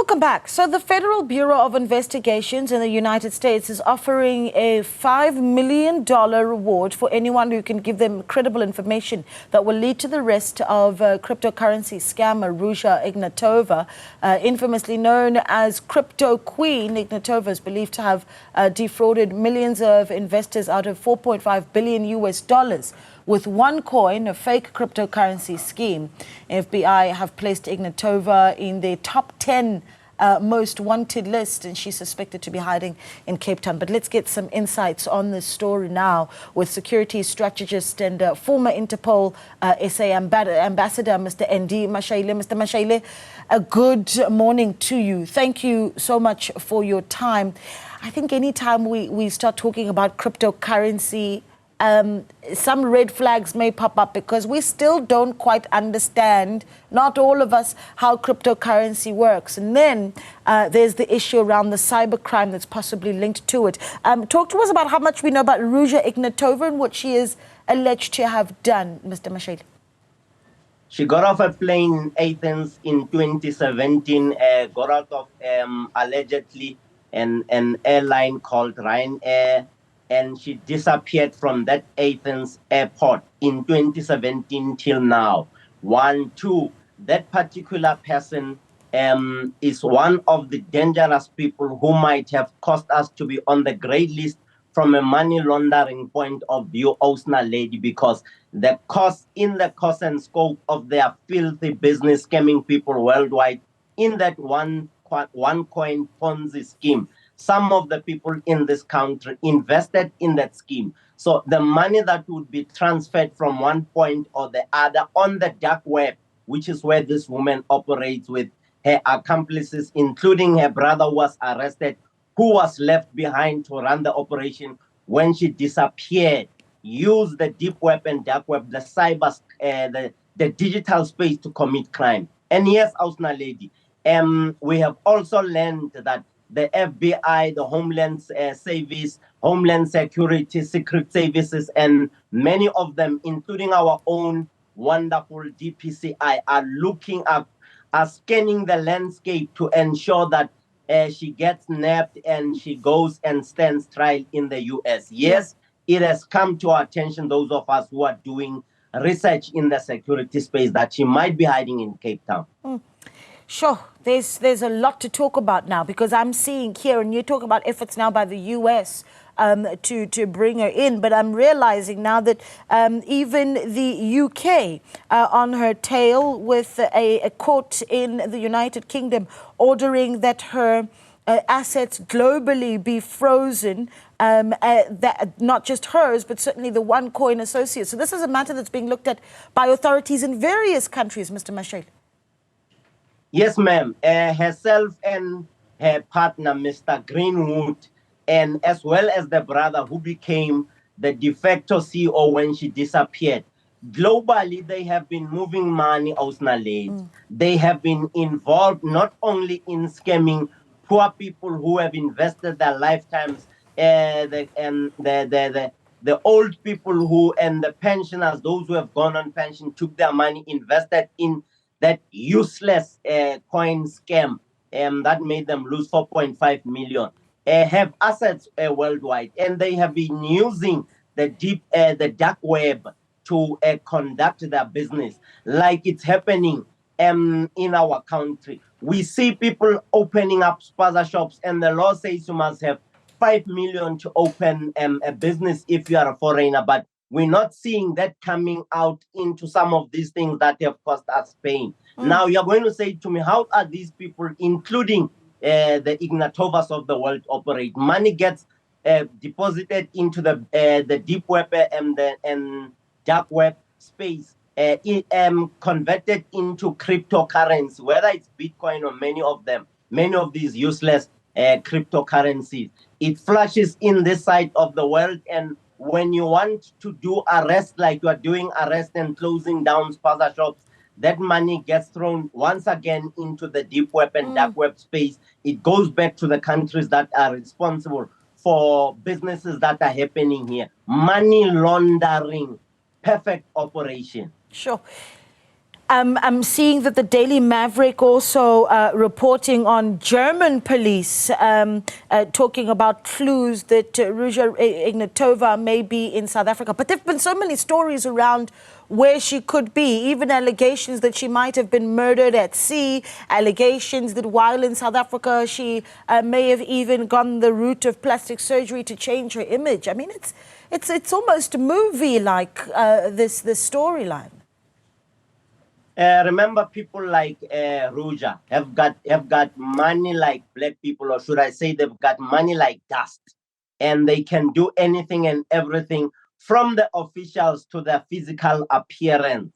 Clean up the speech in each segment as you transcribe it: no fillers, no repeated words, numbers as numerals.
Welcome back. So the Federal Bureau of Investigations in the United States is offering a $5 million reward for anyone who can give them credible information that will lead to the arrest of cryptocurrency scammer Ruja Ignatova, infamously known as CryptoQueen. Ignatova is believed to have defrauded millions of investors out of $4.5 billion US with OneCoin, a fake cryptocurrency scheme. FBI have placed Ignatova in their top 10 most wanted list, and she's suspected to be hiding in Cape Town. But let's get some insights on this story now with security strategist and former Interpol SA ambassador, Mr. Andy Mashaile. Mr. Mashaile, a good morning to you. Thank you so much for your time. I think anytime we start talking about cryptocurrency, some red flags may pop up because we still don't quite understand, not all of us, how cryptocurrency works. And then there's the issue around the cybercrime that's possibly linked to it. Talk to us about how much we know about Ruja Ignatova and what she is alleged to have done, Mr. Mashaile. She got off a plane in Athens in 2017, got out of allegedly an airline called Ryanair, and she disappeared from that Athens airport in 2017 till now. That particular person is one of the dangerous people who might have caused us to be on the grey list from a money laundering point of view, Osna lady, because the cost and scope of their filthy business scamming people worldwide in that OneCoin Ponzi scheme. Some of the people in this country invested in that scheme. So the money that would be transferred from one point or the other on the dark web, which is where this woman operates with her accomplices, including her brother who was arrested, who was left behind to run the operation when she disappeared, use the deep web and dark web, the cyber, the digital space to commit crime. And yes, Ausna lady, we have also learned that the FBI, the Homeland Service, Homeland Security, Secret Services, and many of them, including our own wonderful DPCI, are scanning the landscape to ensure that she gets nabbed and she goes and stands trial in the US. Yes, it has come to our attention, those of us who are doing research in the security space, that she might be hiding in Cape Town. Sure, there's a lot to talk about now, because I'm seeing here, and you're talking about efforts now by the US to bring her in, but I'm realizing now that even the UK on her tail with a court in the United Kingdom ordering that her assets globally be frozen, that not just hers, but certainly the OneCoin associates. So this is a matter that's being looked at by authorities in various countries, Mr. Mashaile. Yes, ma'am. Herself and her partner, Mr. Greenwood, and as well as the brother who became the de facto CEO when she disappeared. Globally, they have been moving money, Osna lady. They have been involved not only in scamming poor people who have invested their lifetimes, the old people who, and the pensioners, those who have gone on pension, took their money, invested in that useless coin scam that made them lose 4.5 million, have assets worldwide, and they have been using the dark web to conduct their business, like it's happening in our country. We see people opening up spaza shops, and the law says you must have 5 million to open a business if you are a foreigner, but we're not seeing that coming out into some of these things that have cost us pain. Now, you're going to say to me, how are these people, including the Ignatovas of the world, operate? Money gets deposited into the deep web and dark web space, converted into cryptocurrency, whether it's Bitcoin or many of these useless cryptocurrencies. It flashes in this side of the world, and when you want to do arrest, like you are doing arrest and closing down spaza shops, that money gets thrown once again into the deep web and dark web space. It goes back to the countries that are responsible for businesses that are happening here. Money laundering, perfect operation. Sure. I'm seeing that the Daily Maverick also reporting on German police talking about clues that Ruja Ignatova may be in South Africa. But there have been so many stories around where she could be, even allegations that she might have been murdered at sea, allegations that while in South Africa she may have even gone the route of plastic surgery to change her image. I mean, it's almost movie-like, this storyline. Remember, people like Ruja have got money like black people, or should I say they've got money like dust, and they can do anything and everything, from the officials to their physical appearance.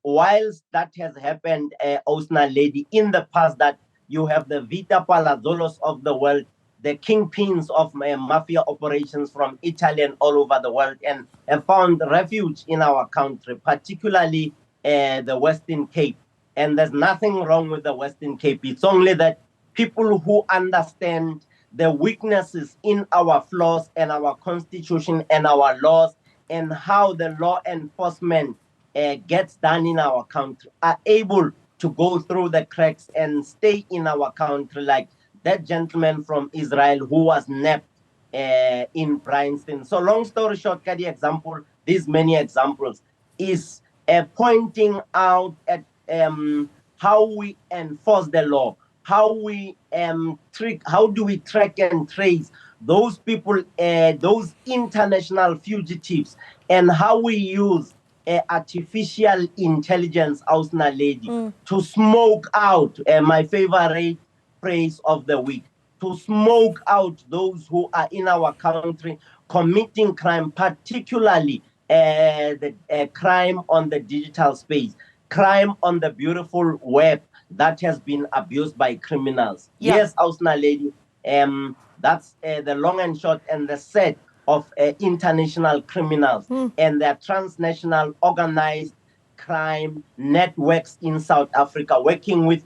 Whilst that has happened, Osna lady, in the past, that you have the Vita Palazzolos of the world, the kingpins of mafia operations from Italy and all over the world, and have found refuge in our country, particularly the Western Cape. And there's nothing wrong with the Western Cape. It's only that people who understand the weaknesses in our flaws and our constitution and our laws, and how the law enforcement gets done in our country, are able to go through the cracks and stay in our country, like that gentleman from Israel who was nabbed in Bryanston. So long story short, the example, these many examples, is pointing out at how we enforce the law, how we how do we track and trace those people, those international fugitives, and how we use artificial intelligence, Ausna lady, to smoke out, my favorite phrase of the week, to smoke out those who are in our country committing crime, particularly the crime on the digital space, crime on the beautiful web that has been abused by criminals. Yeah. Yes, Ausna lady, that's the long and short and the set of international criminals and their transnational organized crime networks in South Africa, working with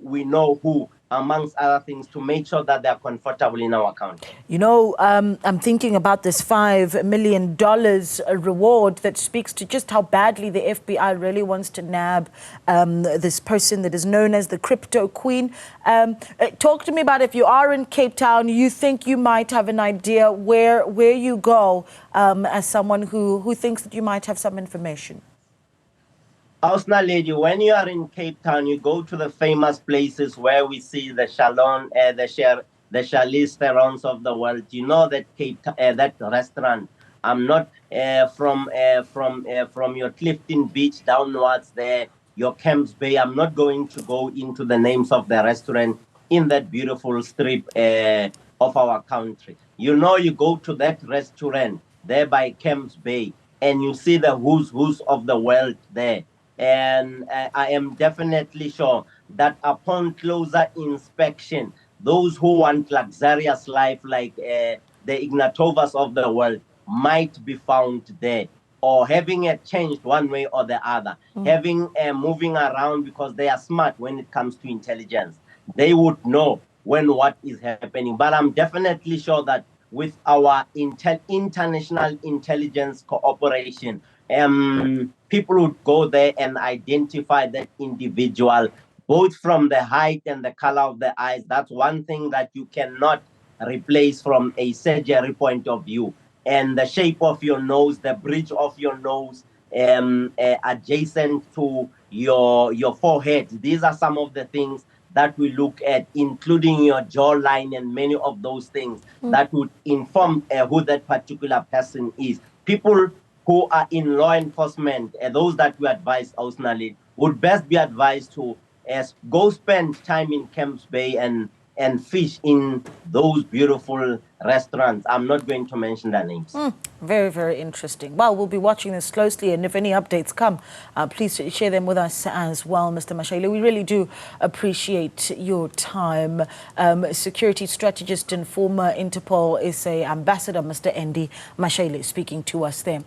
we know who, amongst other things, to make sure that they're comfortable in our country. You know, I'm thinking about this $5 million reward that speaks to just how badly the FBI really wants to nab this person that is known as the Crypto Queen. Talk to me about, if you are in Cape Town, you think you might have an idea where you go as someone who thinks that you might have some information. Ausna lady, when you are in Cape Town, you go to the famous places where we see the Shalom, the Charlize Therons of the world. You know that that restaurant. I'm not from your Clifton Beach downwards there, your Camps Bay. I'm not going to go into the names of the restaurant in that beautiful strip of our country. You know, you go to that restaurant there by Camps Bay, and you see the who's of the world there. And I am definitely sure that upon closer inspection, those who want luxurious life like the Ignatovas of the world might be found there, or having it changed one way or the other, having moving around, because they are smart when it comes to intelligence. They would know when what is happening. But I'm definitely sure that with our international intelligence cooperation, people would go there and identify that individual, both from the height and the color of the eyes. That's one thing that you cannot replace from a surgery point of view. And the shape of your nose, the bridge of your nose, adjacent to your forehead. These are some of the things that we look at, including your jawline and many of those things that would inform who that particular person is. People who are in law enforcement, those that we advise, Ausnali, would best be advised to go spend time in Camps Bay and fish in those beautiful restaurants. I'm not going to mention their names. Very, very interesting. Well, we'll be watching this closely, and if any updates come, please share them with us as well, Mr. Mashaile. We really do appreciate your time. Security strategist and former Interpol SA ambassador, Mr. Andy Mashaile, speaking to us there.